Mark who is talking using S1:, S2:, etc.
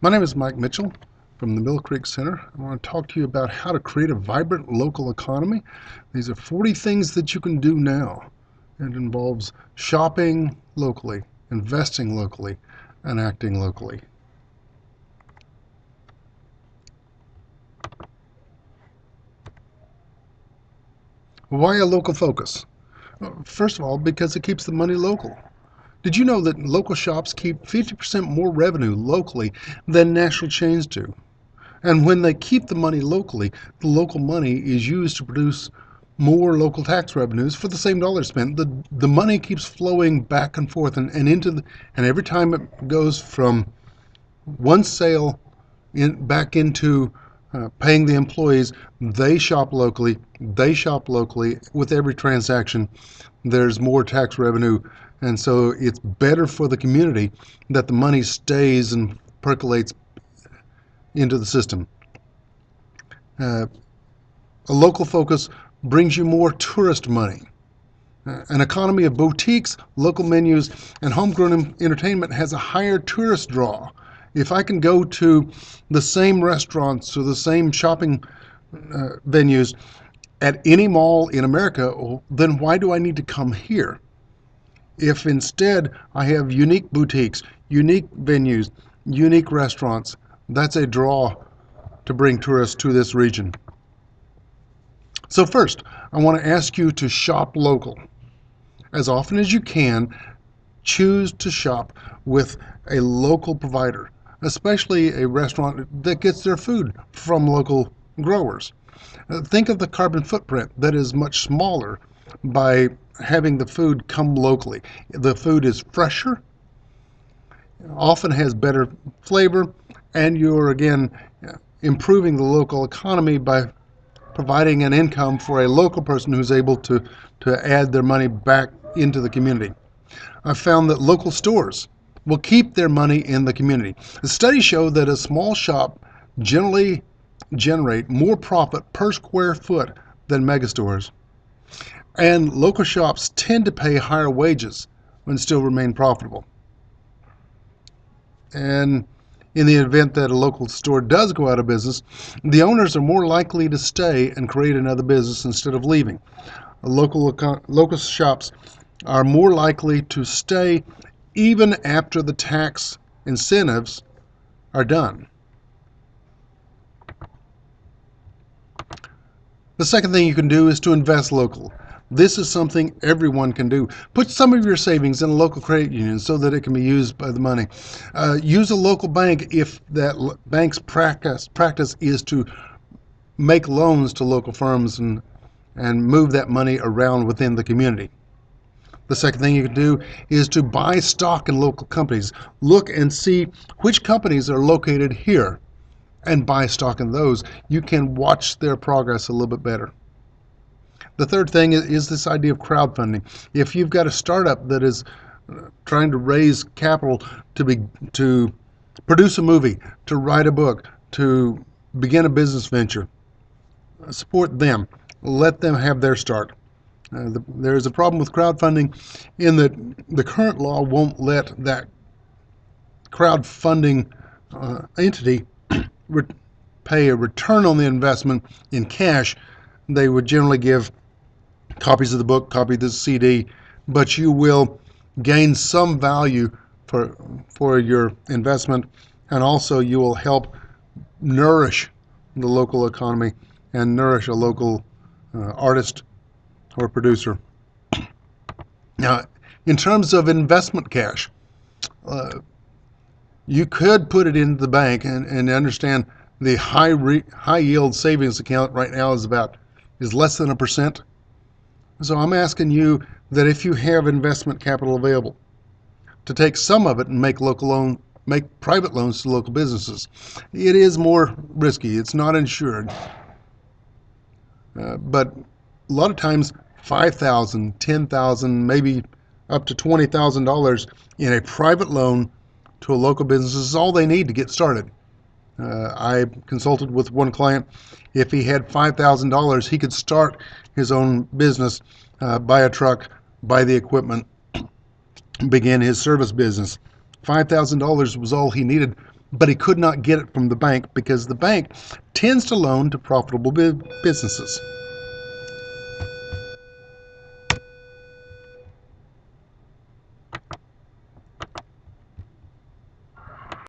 S1: My name is Mike Mitchell from the Mill Creek Center. I want to talk to you about how to create a vibrant local economy. These are 40 things that you can do now. It involves shopping locally, investing locally, and acting locally. Why a local focus? First of all, because it keeps the money local. Did you know that local shops keep 50% more revenue locally than national chains do? And when they keep the money locally, the local money is used to produce more local tax revenues for the same dollar spent. The money keeps flowing back and forth and and every time it goes from one sale back into paying the employees, they shop locally. With every transaction, there's more tax revenue. And so it's better for the community that the money stays and percolates into the system. Uh, a local focus brings you more tourist money. An economy of boutiques, local menus, and homegrown entertainment has a higher tourist draw. If I can go to the same restaurants or the same shopping venues at any mall in America, then why do I need to come here? If instead I have unique boutiques, unique venues, unique restaurants, that's a draw to bring tourists to this region. So first, I want to ask you to shop local. As often as you can, choose to shop with a local provider, especially a restaurant that gets their food from local growers. Think of the carbon footprint that is much smaller by having the food come locally. The food is fresher, often has better flavor, and you're again improving the local economy by providing an income for a local person who's able to add their money back into the community. I've found that local stores will keep their money in the community. The studies show that a small shop generally generate more profit per square foot than megastores. And local shops tend to pay higher wages and still remain profitable. And in the event that a local store does go out of business, the owners are more likely to stay and create another business instead of leaving. Local shops are more likely to stay even after the tax incentives are done. The second thing you can do is to invest local. This is something everyone can do. Put some of your savings in a local credit union so that it can be used by the money. Use a local bank if that bank's practice is to make loans to local firms and move that money around within the community. The second thing you can do is to buy stock in local companies. Look and see which companies are located here and buy stock in those. You can watch their progress a little bit better. The third thing is this idea of crowdfunding. If you've got a startup that is trying to raise capital to produce a movie, to write a book, to begin a business venture, support them. Let them have their start. There's a problem with crowdfunding in that the current law won't let that crowdfunding entity pay a return on the investment in cash. They would generally give copies of the book, copy of the CD, but you will gain some value for your investment, and also you will help nourish the local economy and nourish a local artist or producer. Now, in terms of investment cash, you could put it into the bank and understand the high yield savings account right now is less than 1%. So I'm asking you that if you have investment capital available, to take some of it and make private loans to local businesses. It is more risky. It's not insured. But a lot of times $5,000, $10,000, maybe up to $20,000 in a private loan to a local business is all they need to get started. I consulted with one client. If he had $5,000, he could start his own business, buy a truck, buy the equipment, begin his service business. $5,000 was all he needed but he could not get it from the bank because the bank tends to loan to profitable businesses.